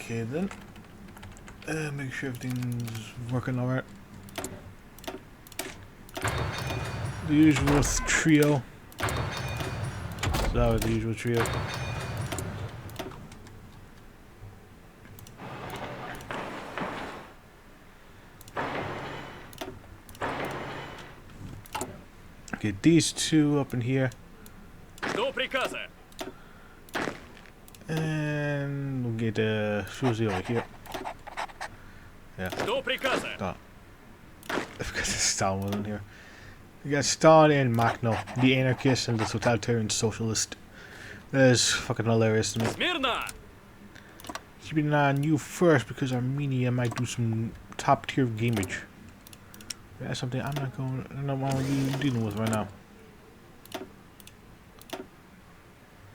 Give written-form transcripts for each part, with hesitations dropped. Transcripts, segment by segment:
Okay then. Make sure everything's working alright. The usual trio. So that was the usual trio. Get these two up in here. And we'll get Susie over here. Yeah. Oh. Because Stalin wasn't here. We got Stalin and Makhno, the anarchist and the totalitarian socialist. That is fucking hilarious to me. Keeping an eye on you first because Armenia might do some top tier gamage. That's something I'm not going. I don't know what you're dealing with right now.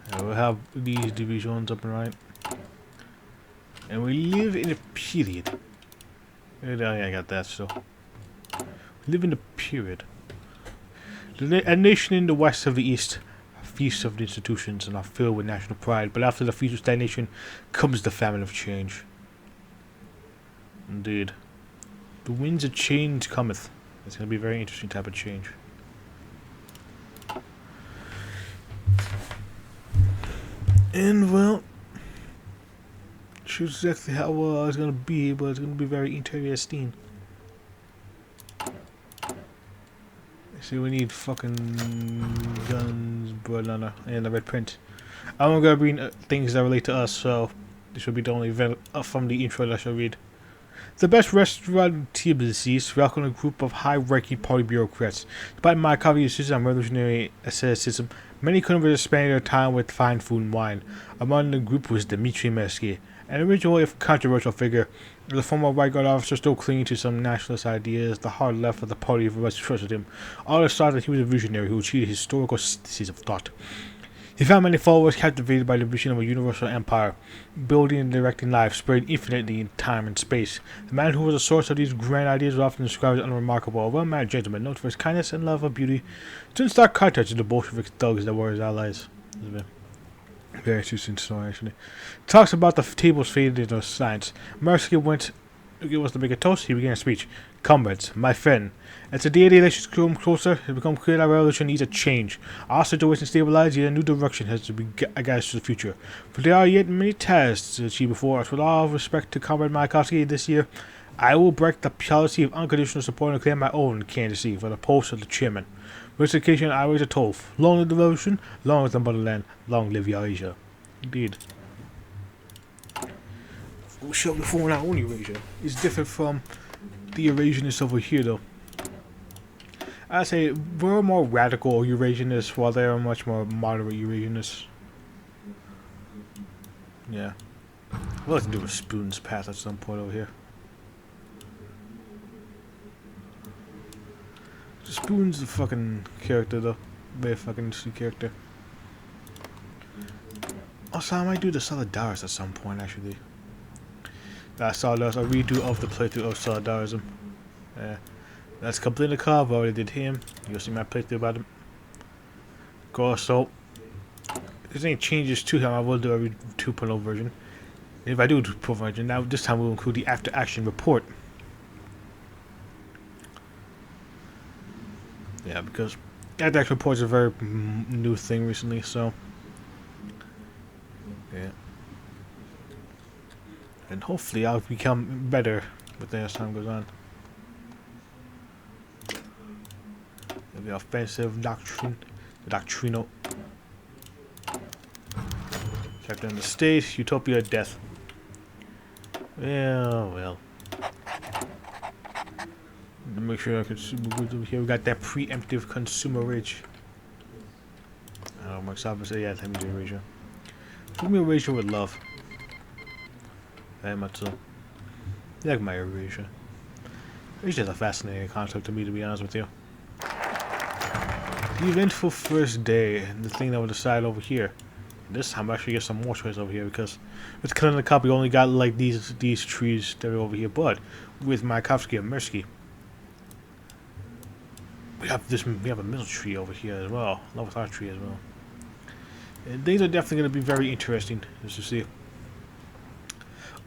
Yeah, we'll have these divisions up and right. And we live in a period. Yeah, I got that still. We live in a period. A nation in the west of the east feasts of the institutions and are filled with national pride, but after the feast of stagnation comes the famine of change. Indeed. The winds of change cometh. It's going to be a very interesting type of change. And well, choose exactly how it's going to be, but it's going to be very interesting. See, we need fucking guns, blood, and the red print. I'm going to read things that relate to us, so this will be the only event from the intro that I shall read. The best restaurant TBCs welcome a group of high-ranking party bureaucrats. Despite my communist and revolutionary asceticism, many couldn't spend their time with fine food and wine. Among the group was Dmitry Mersky, an original if controversial figure. The former White Guard officer still clinging to some nationalist ideas, the hard left of the party of us trusted him. Others thought that he was a visionary who achieved historical synthesis of thought. He found many followers captivated by the vision of a universal empire, building and directing life, spread infinitely in time and space. The man who was the source of these grand ideas was often described as unremarkable, a well-mannered gentleman, known for his kindness and love of beauty, to in stark contrast to the Bolshevik thugs that were his allies. Very interesting story, actually. Talks about the tables faded into science. Mersky went to give us to make a toast. He began a speech. Comrades, my friend, as the day of the elections come closer, it becomes clear that our revolution needs a change. Our situation stabilized, yet a new direction has to be guided to the future. For there are yet many tasks to achieve before us. With all respect to Comrade Mayakovsky, this year, I will break the policy of unconditional support and claim my own candidacy for the post of the chairman. For this occasion, I raise a toast. Long live the revolution, long live the motherland, long live Eurasia. Indeed. We shall be forming our own Eurasia. It's different from the Eurasianists over here, though. I say we're more radical Eurasianists, while they are much more moderate Eurasianists. Yeah. We'll have to do a Spoon's Path at some point over here. Spoon's the fucking character, though. Very fucking interesting character. Also, I might do the Solidaris at some point, actually. Solidaris, a redo of the playthrough of Solidarism. That's completely cool. I've already did him. You'll see my playthrough about him. Of course, so if there's any changes to him, I will do a 2.0 version. And if I do a 2.0 version, now this time we'll include the after action report. Yeah, because after action report is a very new thing recently, so yeah. And hopefully I'll become better with as time goes on. The offensive doctrine, the doctrinal. Chapter on the state, utopia, death. Well. Make sure I can. Here we got that preemptive consumer rage. Oh, Microsoft say yeah, let me do Eurasia. Give me Eurasia with love. Very much so. I like my Eurasia. Eurasia is a fascinating concept to me, to be honest with you. The eventful first day, the thing that will decide over here. This time I actually get some more choice over here because with Killing the Cup we only got like these trees that are over here, but with Mayakovsky and Mersky we have a middle tree over here as well, along with our tree as well. And these are definitely going to be very interesting, as you see.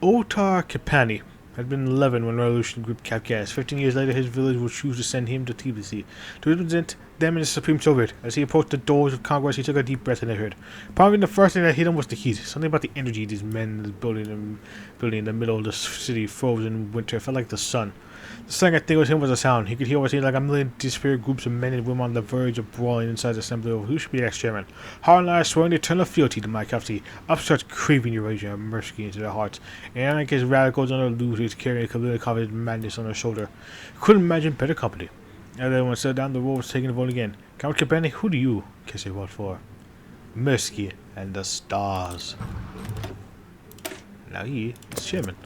Otar Kapani had been 11 when the revolution gripped Kavkaz. 15 years later, his village would choose to send him to Tbilisi to represent them in the Supreme Soviet. As he approached the doors of Congress, he took a deep breath and heard. Probably the first thing that hit him was the heat. Something about the energy these men building in the middle of the city, frozen in winter, felt like the sun. The second thing was him was a sound. He could hear what seemed like a million disparate groups of men and women on the verge of brawling inside the assembly over who should be the next chairman. Hard lies swearing eternal fealty to my captain. Upstarts craving Eurasia and mercy into their hearts. And anarchist radicals on their looters carrying a community madness on their shoulder. Couldn't imagine better company. And then when sat down, the roll was taking the vote again. Count Kabani, who do you kiss a vote for? Mirsky and the stars. Now he is chairman.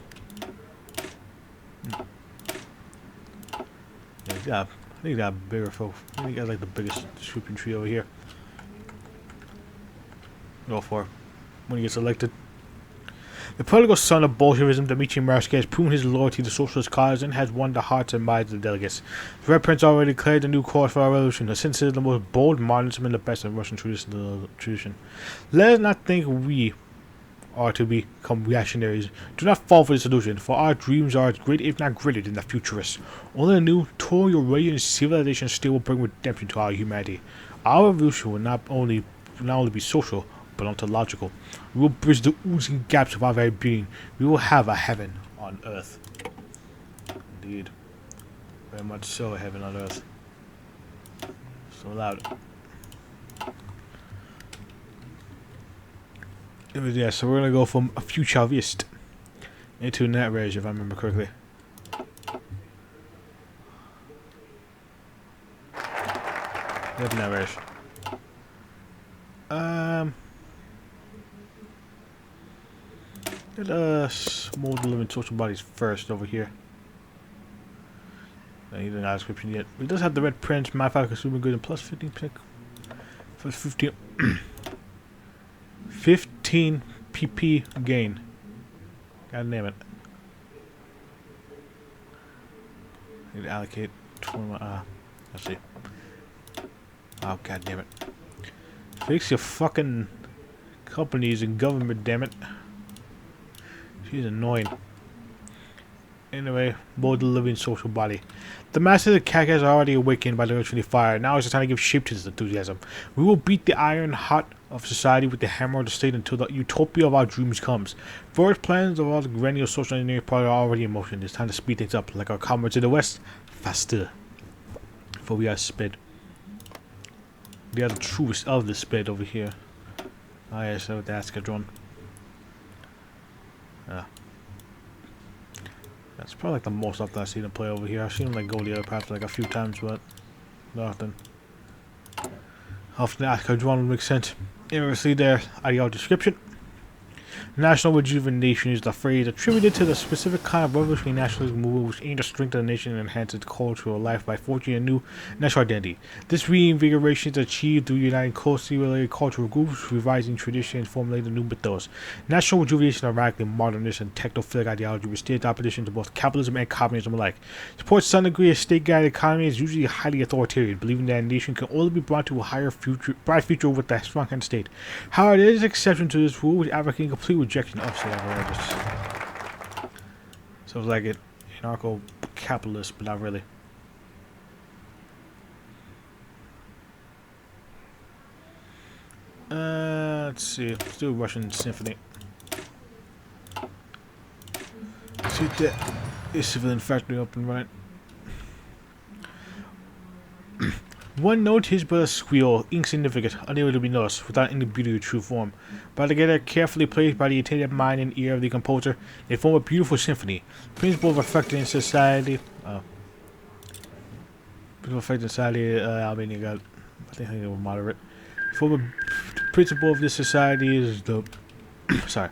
Yeah, I think that bigger folk. I think he got like the biggest swooping tree over here. Go for it. When he gets elected. The political son of Bolshevism, Dmitry Marsky, has proven his loyalty to the socialist cause and has won the hearts and minds of the delegates. The Red Prince already declared the new course for our revolution, since it is the most bold modernism and the best of Russian tradition. Let us not think we are to become reactionaries. Do not fall for this illusion, for our dreams are as great, if not greater, than the futurists. Only a new, totally Eurasian civilization still will bring redemption to our humanity. Our revolution will not only be social, but ontological. We will bridge the oozing gaps of our very being. We will have a heaven on earth. Indeed. Very much so, a heaven on earth. So loud. Yeah, so we're gonna go from a futurist into a net rage, if I remember correctly. Yep, net rage. Let us mold the living social bodies first over here. He didn't have a description yet. He does have the Red Prince, modified consuming good, and plus 15% for 15 PP gain. God damn it. Need to allocate 21. Let's see. Oh, god damn it. Fix your fucking companies and government, damn it. She's annoying. Anyway, mold the living social body. The masses of Kavkaz are already awakened by the electricity fire. Now is the time to give shape to this enthusiasm. We will beat the iron hot of society with the hammer of the state until the utopia of our dreams comes. First plans of all the grandiose social engineering projects are already in motion. It's time to speed things up, like our comrades in the West. Faster. For we are sped. We are the truest of the sped over here. Ah yes, with the Ascadron. That's probably like the most often I've seen him play over here. I've seen him like go the other path like a few times, but not often. Often the Ascadron would make sense. Inversely there, ideal description. National rejuvenation is the phrase attributed to the specific kind of revolutionary nationalism movement which aimed to strengthen the nation and enhance its cultural life by forging a new national identity. This reinvigoration is achieved through uniting closely related cultural groups, revising traditions, and formulating new mythos. National rejuvenation is a radically modernist and technophilic ideology which states opposition to both capitalism and communism alike. Supports some degree of state-guided economy is usually highly authoritarian, believing that a nation can only be brought to a higher bright future with a strong hand state. However, there is an exception to this rule which advocating complete rejection of state apparatus. So it's like it anarcho-capitalist, but not really. Let's see. Let's do a Russian symphony. See if that is civilian factory up and running. One note is but a squeal, insignificant, unable to be noticed, without any beauty or true form. But together, carefully placed by the attentive mind and ear of the composer, they form a beautiful symphony. Principle of affecting society. Principle of affecting society. Albania got. I think they were moderate. For the principle of this society is the. Sorry.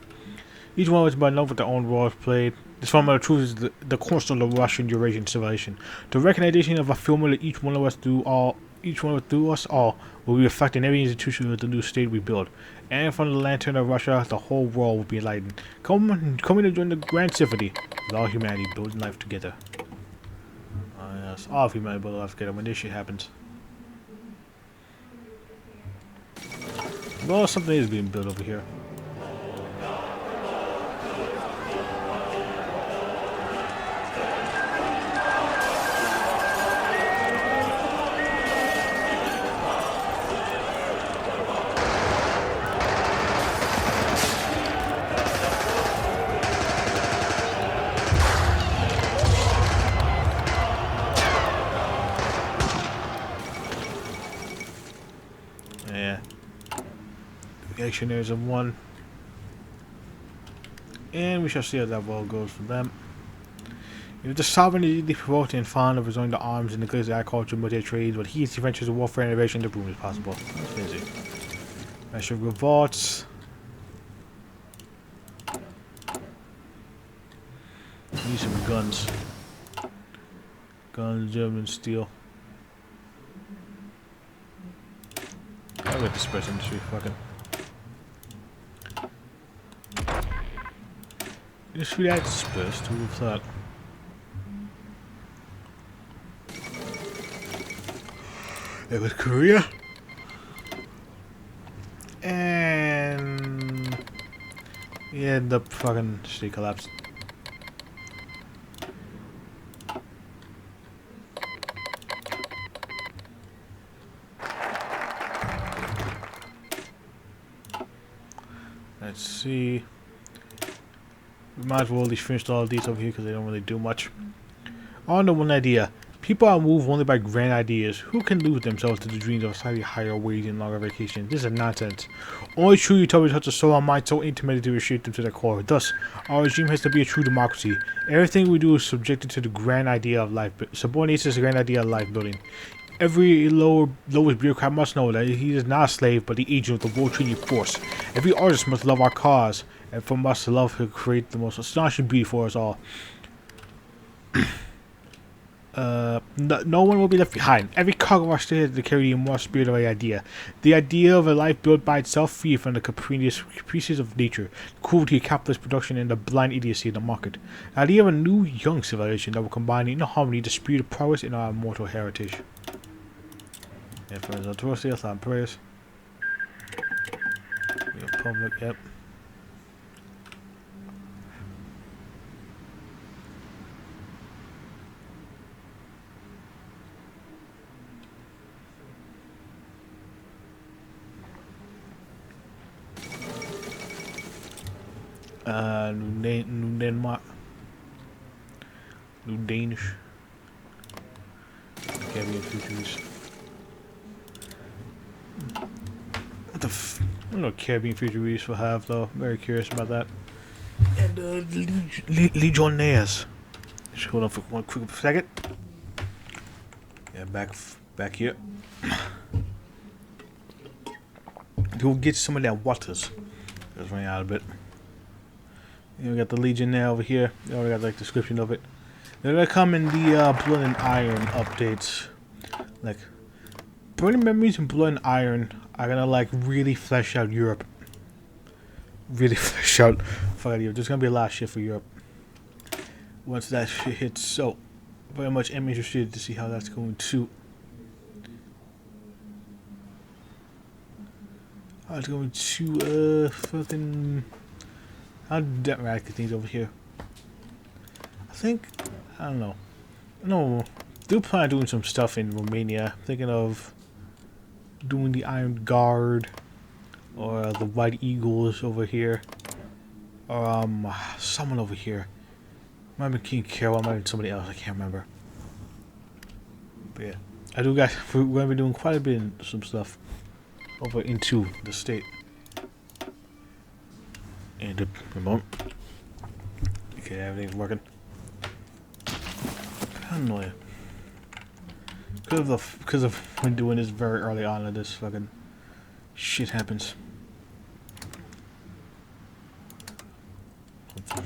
Each one was by enough with their own roles played. This form of the truth is the cornerstone of the Russian Eurasian civilization. The recognition of a film that each one of us through us all will be affecting every institution of the new state we build. And from the lantern of Russia, the whole world will be enlightened. Coming to join the grand symphony with all humanity building life together. Yes, all of humanity building life together when this shit happens. Well, something is being built over here. missionaries of one. And we shall see how that ball goes for them. The sovereign is deeply provoked and fond of resorting to arms and neglects agriculture, military trades, but he is ventures of warfare and innovation to prove as possible. That's busy. Measure revolts. Need some guns. Guns, German steel. I'll get the space industry, fucking. Industry that's dispersed, who would have thought? It was Korea. And yeah, the fucking city collapsed. Let's see. We might as well at least finish all of these over here because they don't really do much. On to one idea. People are moved only by grand ideas. Who can lose themselves to the dreams of a slightly higher wage and longer vacation? This is nonsense. Only true utopia touch a soul and mind so intimately to reshape them to their core. Thus, our regime has to be a true democracy. Everything we do is subjected to the grand idea of life. Subordinates is the grand idea of life building. Every lowest bureaucrat must know that he is not a slave, but the agent of the World Treaty Force. Every artist must love our cause, and from us to love to create the most astonishing beauty for us all. No one will be left behind. Every cog of our state has to carry the immortal spirit of the idea. The idea of a life built by itself, free from the caprices of nature, the cruelty of capitalist production, and the blind idiocy of the market. The idea of a new, young civilization that will combine in harmony the spirit of prowess and our immortal heritage. Yeah, for the Torosius and prayers. Public, yep. New Denmark. New Danish. Caribbean futures. What the f... I don't know what Caribbean futures will have though. Very curious about that. And Legionnaires. Just hold on for one quick second. Yeah, back here. We'll get some of that waters. Just running out a bit. You know, we got the Legionnaire over here. You already got like description of it. They're gonna come in the Blood and Iron updates. Like, Burning Memories and Blood and Iron are gonna like really flesh out Europe. Really flesh out fucking Europe. There's gonna be a lot of shit for Europe once that shit hits. So, very much am interested to see how that's going to. How it's going to fucking. How democratic things over here. I don't know. No, do plan on doing some stuff in Romania. Thinking of doing the Iron Guard or the White Eagles over here, or someone over here. Might be King Carol, might be somebody else. I can't remember. But yeah, I do guys. We're gonna be doing quite a bit of some stuff over into the state. And the remote. Okay, everything's working. Paranoia. Because of when doing this very early on, and this fucking shit happens.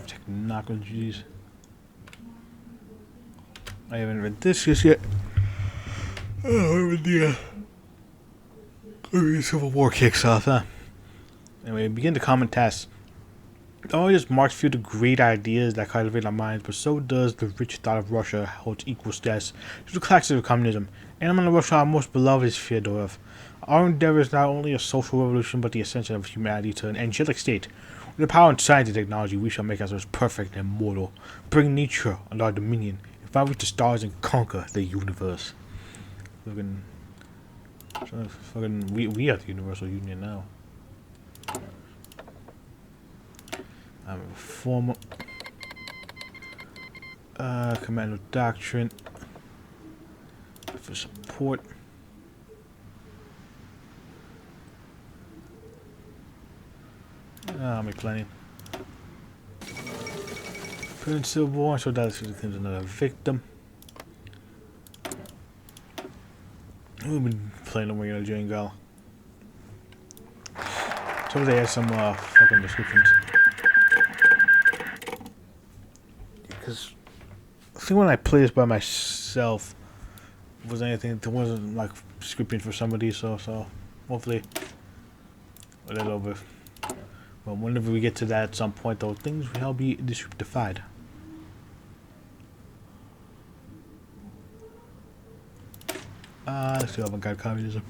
Technologies. I haven't read this just yet. Oh, the Civil War kicks off, huh? Anyway, begin the common task. It only just marks few of the great ideas that cultivate our minds, but so does the rich thought of Russia holds equal status to the classics of communism. And among the Russia our most beloved is Fyodorov. Our endeavor is not only a social revolution, but the ascension of humanity to an angelic state. With the power and science and technology, we shall make ourselves perfect and immortal, bring nature under our dominion, and fly with the stars and conquer the universe. We are the Universal Union now. I'm a former Commando Doctrine for support. I'm planning. Principal, so that's another victim. We've been playing over here during Gal. So they had some fucking descriptions. Because I think when I played this by myself, was anything there wasn't like scripting for somebody, so hopefully a little bit. But whenever we get to that at some point, though, things will be descriptified. Let's do avant-garde communism.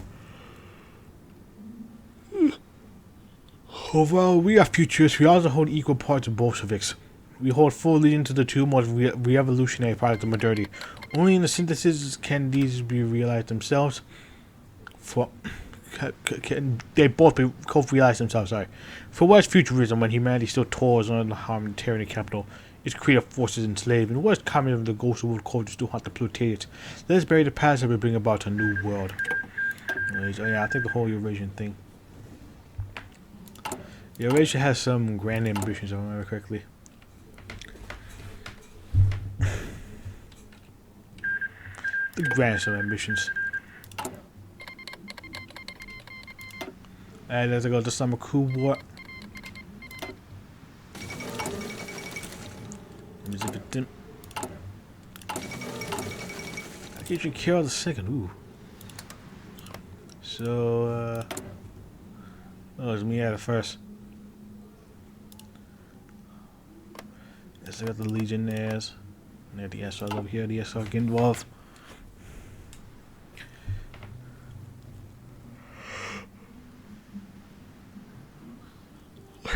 Overall, we are futurists. We also hold equal parts of Bolsheviks. We hold full allegiance to the two most revolutionary products of modernity. Only in the synthesis can these be realized themselves. They both be co-realized themselves. Sorry. For what is futurism when humanity still toils under the harm and tyranny of capital? Its creative forces enslaved, and what is communism? The ghost of world culture still hunt the proletariat. Let us bury the past and we bring about a new world. Anyways, yeah, I think the whole Eurasian thing. Eurasia has some grand ambitions, if I remember correctly. The grandest of ambitions. And let's go to summer cool war. I get you kill the second. Ooh. So oh, it's me at it first. Yes, I got the Legionnaires. And the SR over here. The SR get involved.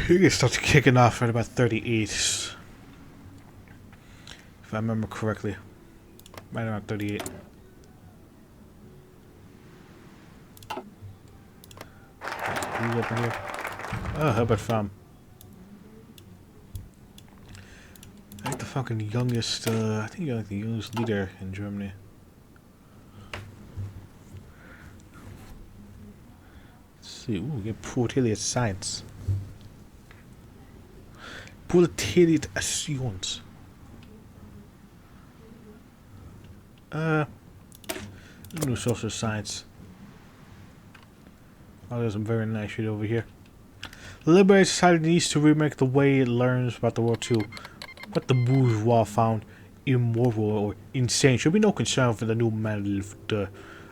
You can start kicking off at about 38, if I remember correctly. Right around 38. Who's up in here? Oh, Herbert Farm. I think the fucking youngest, I think you're like the youngest leader in Germany. Let's see, ooh, get proletariat science. Proletariat assurance. New social science. Oh, there's some very nice shit over here. The liberated society needs to remake the way it learns about the world too. What the bourgeois found immoral or insane should be no concern for the new man.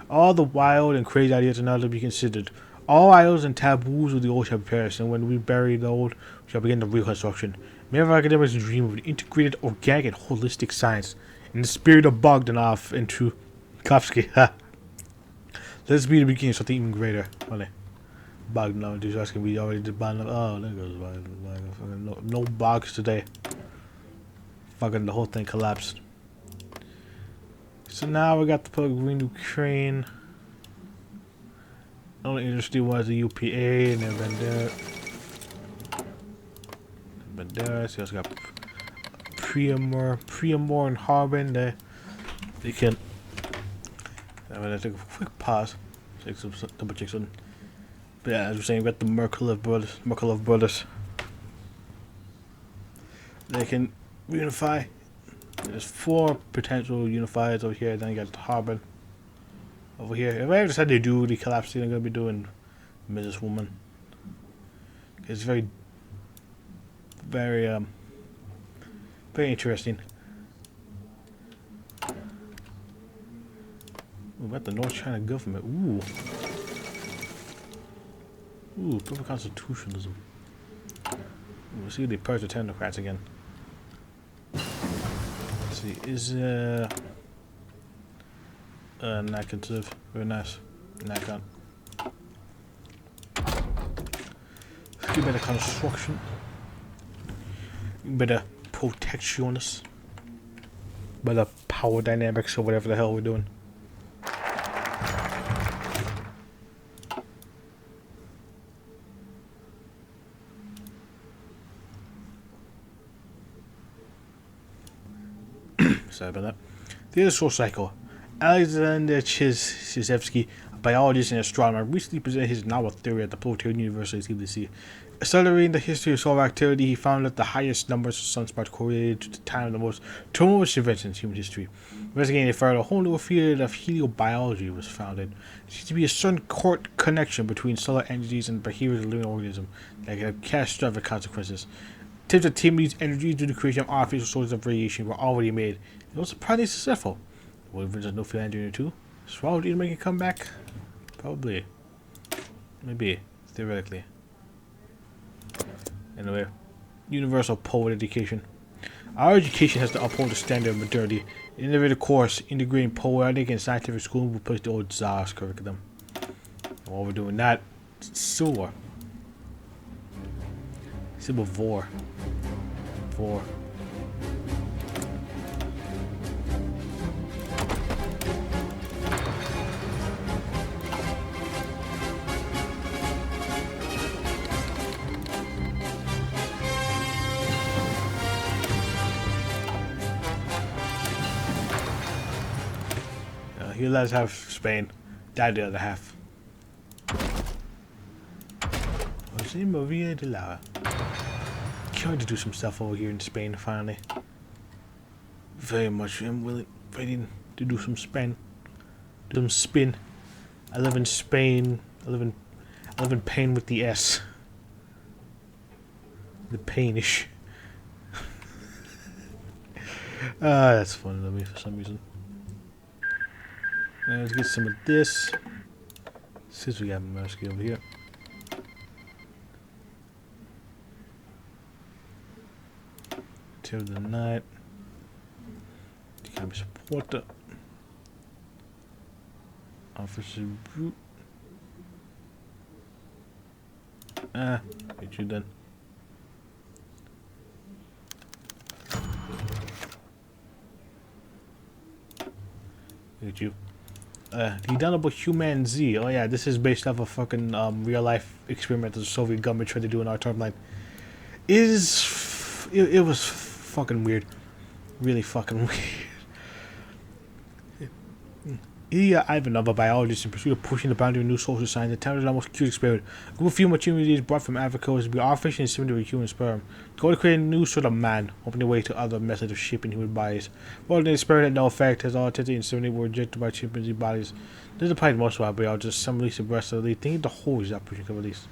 All the wild and crazy ideas are now to be considered. All idols and taboos of the old shall perish, and when we bury the old, we shall begin the reconstruction. Many of our academics dream of an integrated, organic, and holistic science. In the spirit of Bogdanov and Tchaikovsky. Let's be the beginning of something even greater. Only Bogdanov and Tchaikovsky, we already did Bogdanov. Oh, there goes Bogdanov. No bogs today. Fucking the whole thing collapsed. So now we got the Green Ukraine. The only interesting was the UPA and then Bandera. So we also got Priamor and Harbin. They can. I'm gonna take a quick pause. Take some double check something. But yeah, as we're saying, we got the Merkelov brothers. They can reunify. There's 4 potential unifiers over here. Then you got Harbin over here. If I ever decide to do the collapse thing, I'm gonna be doing Mrs. Woman. It's very interesting. We got the North China government. Ooh, perfect constitutionalism. We'll see if they purge the technocrats again. Let's see, is not conservative. Very nice. Not gun. Let's do better construction. Better protectionist. Better power dynamics or whatever the hell we're doing. Sorry about that. The other source cycle. Alexander Chizhevsky, a biologist and astronomer, recently presented his novel theory at the Proletarian University of CBC. Studying the history of solar activity, he found that the highest numbers of sunspots correlated to the time of the most tumultuous events in human history. Investigating it further, a whole new field of heliobiology was founded. There seems to be a certain connection between solar energies and the behavior of living organisms that can have catastrophic consequences. Attempts to tame these energies due to the creation of artificial sources of radiation were already made. It was surprisingly successful. Will invent no field engineer too? Swallow didn't make a comeback? Probably. Maybe. Theoretically. Anyway, universal poet education. Our education has to uphold the standard of modernity. An innovative course integrating poetic and scientific schooling will replace the old Tsar's curriculum. While we're doing that, Civil War. Civil War. War. He lets have Spain. Died the other half. Jose Maria de Lara. Trying to do some stuff over here in Spain finally. Very much am willing, ready to do some Spain. Do some spin. I live in Spain. I live in pain with the S. The painish. That's funny to me for some reason. Now let's get some of this. Since we got Musky over here. Till the night. You can be supporter. Officer Brute. Get you done. Look at you. The Indomitable Human Z. Oh yeah, this is based off a fucking real life experiment that the Soviet government tried to do in our timeline. It was fucking weird. Really fucking weird. Ilya Ivanov, a biologist in pursuit of pushing the boundary of new social science, attempted an almost cute experiment. A group of female humans brought from Africa was to be artificially inseminated with human sperm. The goal to create a new sort of man, opening the way to other methods of shaping human bodies. While the experiment had no effect, as all attempted inseminated were rejected by chimpanzee bodies. This applied to most of our biologists, some released the breast of the lead, thinking the whole is operation could release.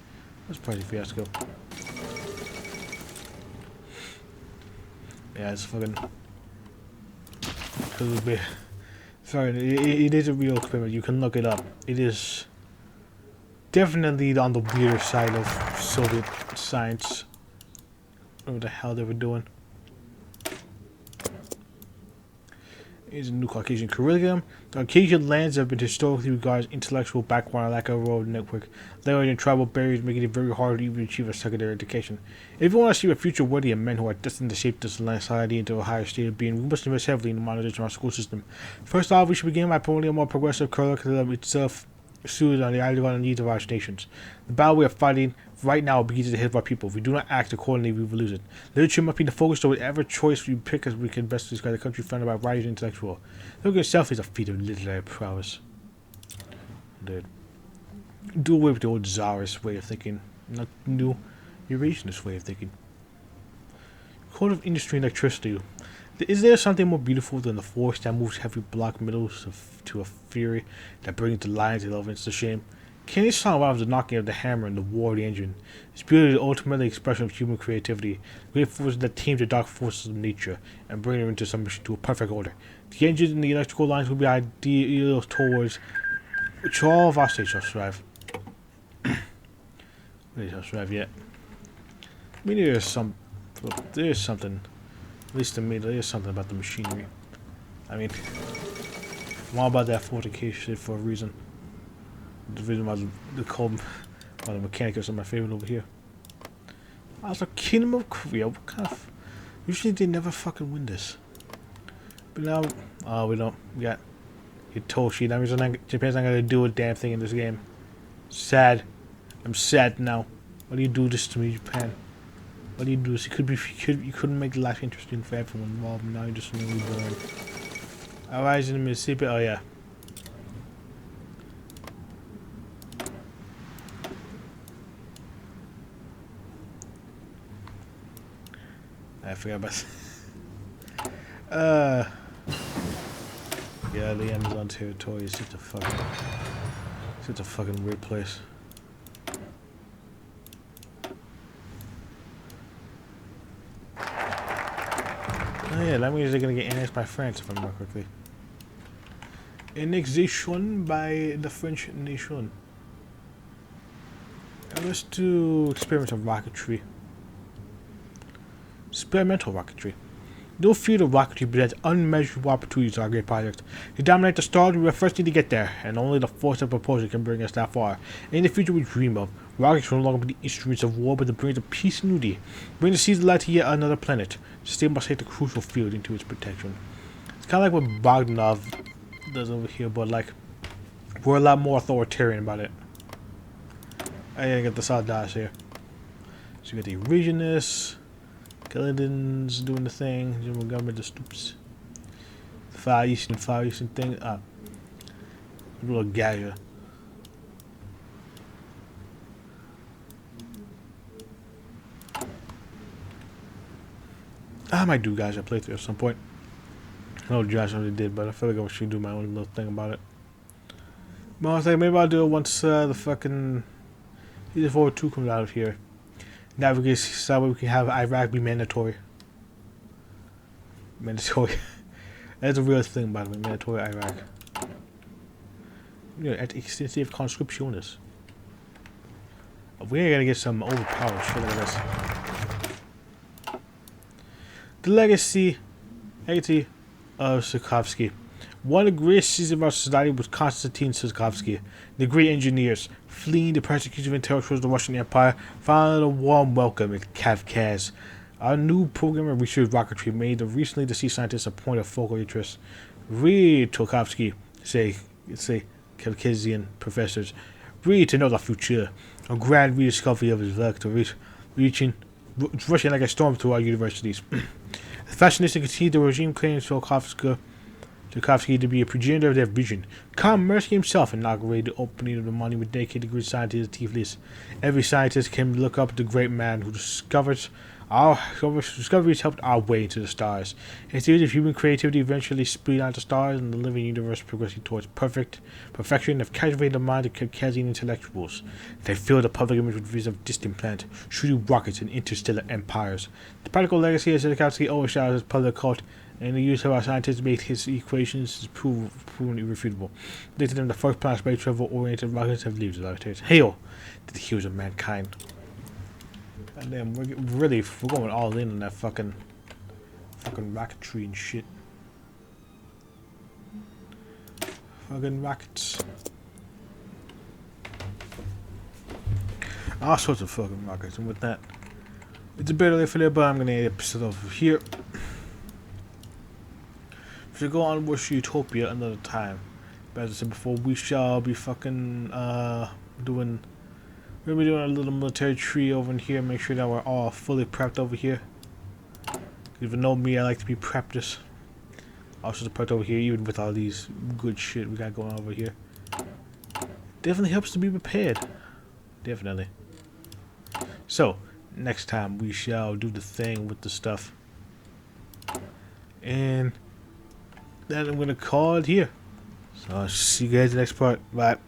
That's a pretty fiasco. Yeah, it's fucking. Sorry, it is a real experiment. You can look it up. It is definitely on the weirder side of Soviet science. What the hell they were doing. Here's a new Caucasian curriculum. The Caucasian lands have been historically regarded as intellectual backwater, lack of a road network, layering and tribal barriers, making it very hard to even achieve a secondary education. If you want to see a future worthy of men who are destined to shape this society into a higher state of being, we must invest heavily in the modernization of our school system. First off, we should begin by promoting a more progressive curriculum itself suited on the ideological needs of our nations. The battle we are fighting right now begins at the head of our people. If we do not act accordingly, we will lose it. Literature must be the focus of whatever choice we pick, as we can best describe the country founded by writers and intellectual. Look at itself is a feat of literary prowess. Dude. Do away with the old czarist way of thinking. Not new Eurasianist way of thinking. Code of industry and electricity. Is there something more beautiful than the force that moves heavy block metals to a fury that brings the lines and elements to shame? Kenny's song was the knocking of the hammer and the war of the engine. Its beauty is the ultimate expression of human creativity, great forces that tame the dark forces of nature and bring them into submission to a perfect order. The engine and the electrical lines will be ideal towards which all of our states shall strive. They shall strive yet. I mean, there's something. At least to me, there is something about the machinery. I mean, I'm all about that fortification for a reason. The reason why the mechanicals are my favorite over here. Also, Kingdom of Korea. What kind of? Usually they never fucking win this. But now, oh, we don't. We got Hitoshi. That means Japan's not gonna do a damn thing in this game. Sad. I'm sad now. Why do you do this to me, Japan? What do you do? You couldn't make life interesting for everyone involved. Now you're just really boring. I rise in the Mississippi. Oh yeah. forgot about that. Yeah, the Amazon territory is such a fucking weird place. Oh yeah, that means they're gonna get annexed by France if I remember correctly. Annexation by the French nation. Now let's do experimental rocketry. Experimental rocketry. No field of rocketry presents unmeasurable opportunities to our great project. To dominate the stars, we will first need to get there, and only the force of propulsion can bring us that far. In the future we dream of, rockets will no longer be the instruments of war, but the bringers of peace and unity. Bring the seeds of light to yet another planet. Still must take the crucial field into its protection. It's kind of like what Bogdanov does over here, but like, we're a lot more authoritarian about it. I gotta get the Sardas here. So you got the Regionists, Skeletons doing the thing, General Government, the Stoops. The Far Eastern thing. Little Gaia. I might do Gaia playthrough at some point. I know Josh already did, but I feel like I should do my own little thing about it. But I was like, maybe I'll do it once the fucking Season 4 2 comes out here. Navigate so we can have Iraq be mandatory. Mandatory. That's a real thing, by the way. Mandatory Iraq. You know, at extensive conscriptionis. We ain't gonna get some overpowered shit like this. The legacy of Tchaikovsky. One of the greatest citizens of our society was Konstantin Tchaikovsky. The great engineers, fleeing the persecution and terror towards the Russian Empire, found a warm welcome at Kavkaz. Our new program of research rocketry made the recently deceased scientists a point of focal interest. Read Tchaikovsky, say Kavkazian professors. Read to know the future. A grand rediscovery of his work to rushing like a storm through our universities. The fascination continued the regime claims Tchaikovsky to be a progenitor of their vision. Khan Mirsky himself inaugurated the opening of the monument dedicated to great scientists at Tiflis. Every scientist can look up to the great man who discoveries helped our way into the stars. His theories of human creativity eventually split out the stars, and the living universe progressing towards perfection have captivated the mind of Kavkazian intellectuals. They filled the public image with visions of distant planets, shooting rockets and interstellar empires. The practical legacy of Tchaikovsky overshadows his public cult, and the use of our scientists to make his equations is proven irrefutable. Later than the first planned space travel-oriented rockets have lived without it. Hail to the heroes of mankind. And then we're going all in on that fucking rocketry and shit. Fucking rockets. All sorts of fucking rockets. And with that, it's a bit early for that, but I'm gonna end the episode over here. We should go on with Utopia another time. But as I said before, we shall be fucking doing. We're gonna be doing a little military tree over in here. Make sure that we're all fully prepped over here. If you know me, I like to be prepped. Also prepped over here, even with all these good shit we got going over here. Definitely helps to be prepared. Definitely. So next time we shall do the thing with the stuff, and then I'm gonna call it here. So I'll see you guys in the next part. Bye.